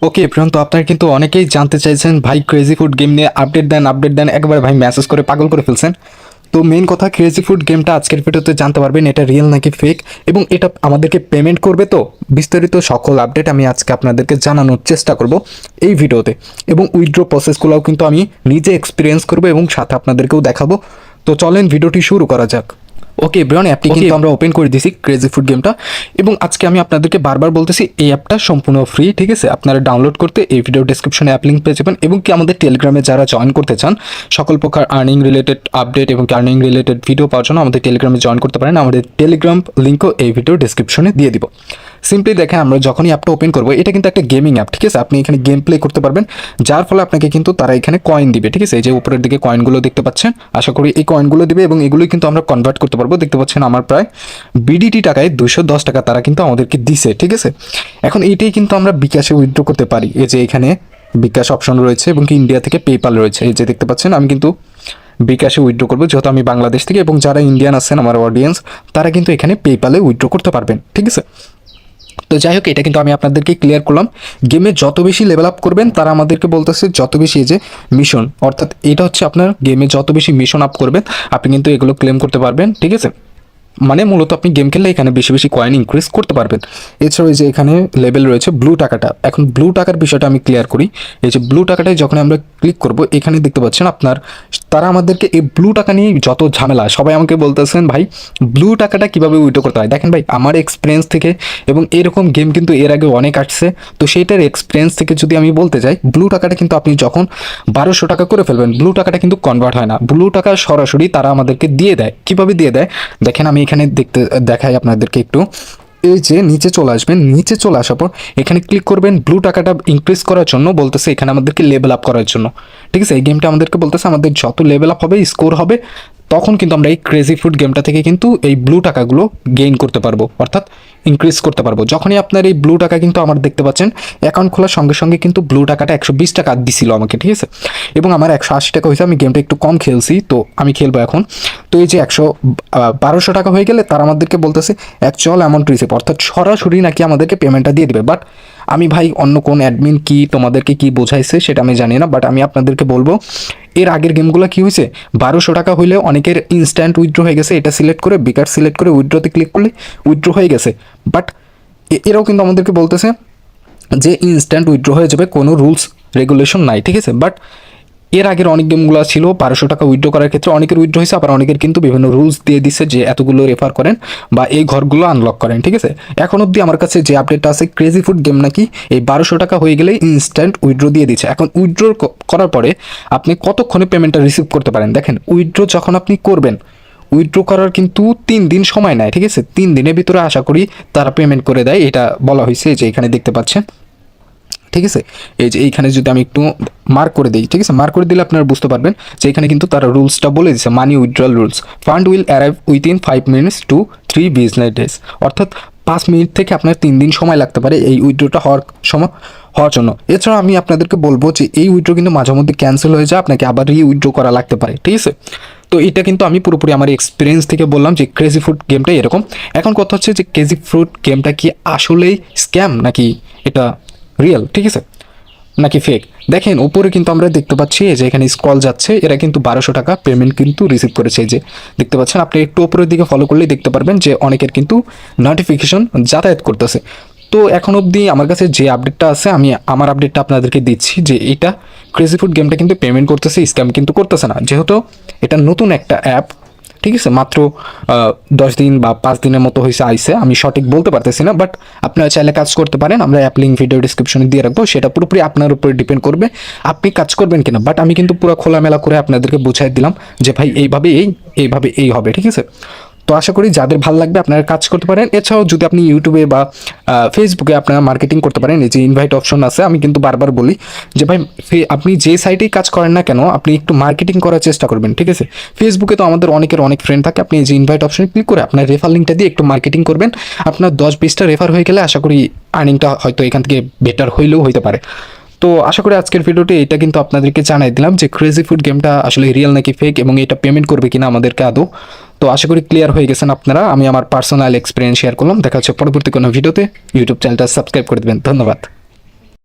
ওকে everyone, তো আপনারা কিন্তু অনেকেই জানতে চাইছেন ভাই ক্রেজি ফুড গেম নিয়ে আপডেট দেন একবার ভাই মেসেজ করে পাগল করে ফেলছেন। তো মেইন কথা, ক্রেজি ফুড গেমটা আজকের ভিডিওতে জানতে পারবেন এটা রিয়েল নাকি ফেক, এবং এটা আমাদেরকে পেমেন্ট করবে। তো বিস্তারিত সকল আপডেট আমি আজকে আপনাদেরকে জানানোর চেষ্টা করব এই ভিডিওতে, এবং উইথড্র প্রসেসগুলোও কিন্তু আমি নিজে এক্সপিরিয়েন্স করবো এবং সাথে আপনাদেরকেও দেখাবো। তো চলেন ভিডিওটি শুরু করা যাক। ওকে এভরিওয়ান, অ্যাপটি কিন্তু আমরা ওপেন করে দিয়েছি ক্রেজি ফুড গেমটা, এবং আজকে আমি আপনাদেরকে বারবার বলতেছি এই অ্যাপটা সম্পূর্ণ ফ্রি, ঠিক আছে। আপনারা ডাউনলোড করতে এই ভিডিও ডেসক্রিপশনে অ্যাপ লিঙ্ক পেয়ে যাবেন, এবং কি আমাদের টেলিগ্রামে যারা জয়েন করতে চান সকল প্রকার আর্নিং রিলেটেড আপডেট এবং আর্নিং রিলেটেড ভিডিও পাওয়ার জন্য আমাদের টেলিগ্রামে জয়েন করতে পারেন। আমাদের টেলিগ্রাম লিঙ্কও এই ভিডিও ডেসক্রিপশনে দিয়ে দিব। সিম্পলি দেখেন, আমরা যখনই অ্যাপটা ওপেন করবো, এটা কিন্তু একটা গেমিং অ্যাপ, ঠিক আছে। আপনি এখানে গেম প্লে করতে পারবেন, যার ফলে আপনাকে কিন্তু তারা এখানে কয়েন দিবে, ঠিক আছে। এই যে উপরের দিকে কয়েনগুলো দেখতে পাচ্ছেন, আশা করি এই কয়েনগুলো দিবে, এবং এগুলোই কিন্তু আমরা কনভার্ট করতে পারবো। দেখতে পাচ্ছেন আমার প্রায় বিডিটি টাকায় 210 টাকা তারা কিন্তু আমাদেরকে দিছে, ঠিক আছে। এখন এইটাই কিন্তু আমরা বিকাশে উইথড্র করতে পারি। এই যে এখানে বিকাশ অপশন রয়েছে, এবং কি ইন্ডিয়া থেকে পেপাল রয়েছে। এই যে দেখতে পাচ্ছেন, আমি কিন্তু বিকাশে উইথড্র করবো যেহেতু আমি বাংলাদেশ থেকে, এবং যারা ইন্ডিয়ান আছেন আমার অডিয়েন্স, তারা কিন্তু এখানে পেপালে উইথড্র করতে পারবেন, ঠিক আছে। তো যাই হোক, এটা কিন্তু আমি আপনাদেরকে ক্লিয়ার করলাম। গেমে যত বেশি লেভেল আপ করবেন, তারা আমাদেরকে বলতেছে যত বেশি এই যে মিশন, অর্থাৎ এটা হচ্ছে আপনার গেমে যত বেশি মিশন আপ করবেন আপনি কিন্তু এগুলো ক্লেম করতে পারবেন, ঠিক আছে। মানে মূলত আপনি গেম খেললে এখানে বেশি বেশি কয়েন ইনক্রিজ করতে পারবেন। এছাড়াও এই যে এখানে লেভেল রয়েছে ব্লু টাকাটা। এখন ব্লু টাকার বিষয়টা আমি ক্লিয়ার করি। এই যে ব্লু টাকাটায় যখন আমরা ক্লিক করব, এখানে দেখতে পাচ্ছেন আপনার, তারা আমাদেরকে এই ব্লু টাকা নিয়ে যত ঝামেলা, সবাই আমাকে বলতেছেন ভাই ব্লু টাকাটা কীভাবে উইথড্র করতে হয়। দেখেন ভাই, আমার এক্সপিরিয়েন্স থেকে, এবং এরকম গেম কিন্তু এর আগে অনেক আসছে, তো সেইটার এক্সপিরিয়েন্স থেকে যদি আমি বলতে যাই, ব্লু টাকাটা কিন্তু আপনি যখন 1200 টাকা করে ফেলবেন, ব্লু টাকাটা কিন্তু কনভার্ট হয় না। ব্লু টাকা সরাসরি তারা আমাদেরকে দিয়ে দেয়। কীভাবে দিয়ে দেয় দেখেন, আমি এখানে দেখাই আপনাদেরকে একটু। এই যে নিচে চলে আসবেন, নিচে চলে আসার পর এখানে ক্লিক করবেন। ব্লু টাকাটা ইনক্রিজ করার জন্য বলতেছে এখানে আমাদেরকে লেভেল আপ করার জন্য, ঠিক আছে। এই গেমটা আমাদেরকে বলতেছে আমাদের যত লেভেল আপ হবে, স্কোর হবে, তখন কিন্তু আমরা এই ক্রেজি ফুড গেমটা থেকে কিন্তু এই ব্লু টাকাগুলো গেইন করতে পারবো, অর্থাৎ ইনক্রিজ করতে পারবো। যখনই আপনার এই ব্লু টাকা কিন্তু আমার দেখতে পাচ্ছেন অ্যাকাউন্ট খোলার সঙ্গে সঙ্গে কিন্তু ব্লু টাকাটা 120 টাকা দিছিল আমাকে, ঠিক আছে। এবং আমার 180 টাকা হয়েছে, আমি গেমটা একটু কম খেলছি, তো আমি খেলবো এখন। তো এই যে 1200 টাকা হয়ে গেলে তারা আমাদেরকে বলতেছে অ্যাকচুয়াল অ্যামাউন্ট রিসিভ, অর্থাৎ সরাসরি নাকি আমাদেরকে পেমেন্টটা দিয়ে দেবে। বাট আমি ভাই অন্য কোন অ্যাডমিন কি তোমাদেরকে কি বোঝাইছে সেটা আমি জানি না, বাট আমি আপনাদেরকে বলবো এর আগের গেমগুলো কি হয়েছে, 1200 টাকা হইলে অনেকের ইনস্ট্যান্ট উইথড্র হয়ে গেছে। এটা সিলেক্ট করে বিকাশ সিলেক্ট করে উইথড্রতে ক্লিক করলে উইথড্র হয়ে গেছে। বাট এরাও কিন্তু আমাদেরকে বলতেছে যে ইনস্ট্যান্ট উইথড্র হয়ে যাবে, কোনো রুলস রেগুলেশন নাই, ঠিক আছে। বাট এর আগের অনেক গেমগুলো ছিল 1200 টাকা উইথড্র করার ক্ষেত্রে অনেকের উইথড্র হয়েছে, আবার অনেকের কিন্তু বিভিন্ন রুলস দিয়ে দিচ্ছে যে এতগুলো রেফার করেন বা এই ঘরগুলো আনলক করেন, ঠিক আছে। এখন অবধি আমার কাছে যে আপডেটটা আছে, ক্রেজি ফুড গেম নাকি এই 1200 টাকা হয়ে গেলে ইনস্ট্যান্ট উইথড্র দিয়ে দিচ্ছে। এখন উইথড্র করার পরে আপনি কতক্ষণে পেমেন্টটা রিসিভ করতে পারেন দেখেন। উইথড্র যখন আপনি করবেন, উইথড্র করার কিন্তু 3 দিন সময় নেয়, ঠিক আছে। 3 দিনের ভিতরে আশা করি তারা পেমেন্ট করে দেয়, এটা বলা হয়েছে। যে এখানে দেখতে পাচ্ছেন, ঠিক আছে। এই যে এইখানে যদি আমি একটু মার্ক করে দিই, ঠিক আছে, মার্ক করে দিলে আপনারা বুঝতে পারবেন যে এখানে কিন্তু তারা রুলসটা বলে দিচ্ছে। Money withdrawal rules, fund will arrive within 5 minutes to 3 business days, অর্থাৎ 5 মিনিট থেকে আপনার 3 দিন সময় লাগতে পারে এই উইথড্রটা হওয়ার জন্য। এছাড়া আমি আপনাদেরকে বলবো যে এই উইথড্র কিন্তু মাঝে মধ্যে ক্যান্সেল হয়ে যায়, আপনাকে আবার উইথড্র করা লাগতে পারে, ঠিক আছে। তো এটা কিন্তু আমি পুরোপুরি আমার এক্সপিরিয়েন্স থেকে বললাম যে ক্রেজি ফুড গেমটা এরকম। এখন কথা হচ্ছে যে ক্রেজি ফুড গেমটা কি আসলেই স্ক্যাম নাকি এটা রিয়েল, ঠিক আছে, নাকি ফেক। দেখেন উপরে কিন্তু আমরা দেখতে পাচ্ছি যে এখানে স্ক্রল যাচ্ছে, এরা কিন্তু 1200 টাকা পেমেন্ট কিন্তু রিসিভ করেছে। এই যে দেখতে পাচ্ছেন, আপনি একটু উপরের দিকে ফলো করলেই দেখতে পারবেন যে অনেকের কিন্তু নোটিফিকেশন যাতায়াত করতেছে। তো এখন অবধি আমার কাছে যে আপডেটটা আছে, আমি আমার আপডেটটা আপনাদেরকে দিচ্ছি যে এটা ক্রেজি ফুড গেমটা কিন্তু পেমেন্ট করতেছে, স্ক্যাম কিন্তু করতেছে না, যেহেতু এটা নতুন একটা অ্যাপ, ঠিক আছে। মাত্র 10 দিন বা 5 দিনের মতো হয়েছে আইসে, আমি সঠিক বলতে পারতেছি না। বাট আপনারা চাইলে কাজ করতে পারেন, আমরা অ্যাপ লিঙ্ক ভিডিও ডিসক্রিপশনে দিয়ে রাখবো। সেটা পুরোপুরি আপনার উপরে ডিপেন্ড করবে আপনি কাজ করবেন কিনা। বাট আমি কিন্তু পুরো খোলামেলা করে আপনাদেরকে বুঝাই দিলাম যে ভাই এইভাবে এই হবে, ঠিক আছে। তো আশা করি যাদের ভালো লাগবে আপনারা কাজ করতে পারেন। এছাড়াও যদি আপনি ইউটিউবে বা ফেসবুকে আপনারা মার্কেটিং করতে পারেন, এই যে ইনভাইট অপশন আছে, আমি কিন্তু বারবার বলি যে ভাই আপনি যে সাইটেই কাজ করেন না কেন আপনি একটু মার্কেটিং করার চেষ্টা করবেন, ঠিক আছে। ফেসবুকে তো আমাদের অনেক ফ্রেন্ড থাকে, আপনি এই যে ইনভাইট অপশনে ক্লিক করে আপনার রেফার লিঙ্কটা দিয়ে একটু মার্কেটিং করবেন। আপনার 10-20টা রেফার হয়ে গেলে আশা করি আর্নিংটা হয়তো এখান থেকে বেটার হইলেও হইতে পারে। তো আশা করি আজকের ভিডিওটি এটা কিন্তু আপনাদেরকে জানাই দিলাম যে ক্রেজি ফুড গেমটা আসলে রিয়েল নাকি ফেক, এবং এটা পেমেন্ট করবে কিনা আমাদেরকে আদৌ। তো আশা করি ক্লিয়ার হয়ে গেছেন আপনারা। আমি আমার পার্সোনাল এক্সপিরিয়েন্স শেয়ার করলাম। দেখা হচ্ছে পরবর্তী কোনো ভিডিওতে। ইউটিউব চ্যানেলটা সাবস্ক্রাইব করে দেবেন। ধন্যবাদ।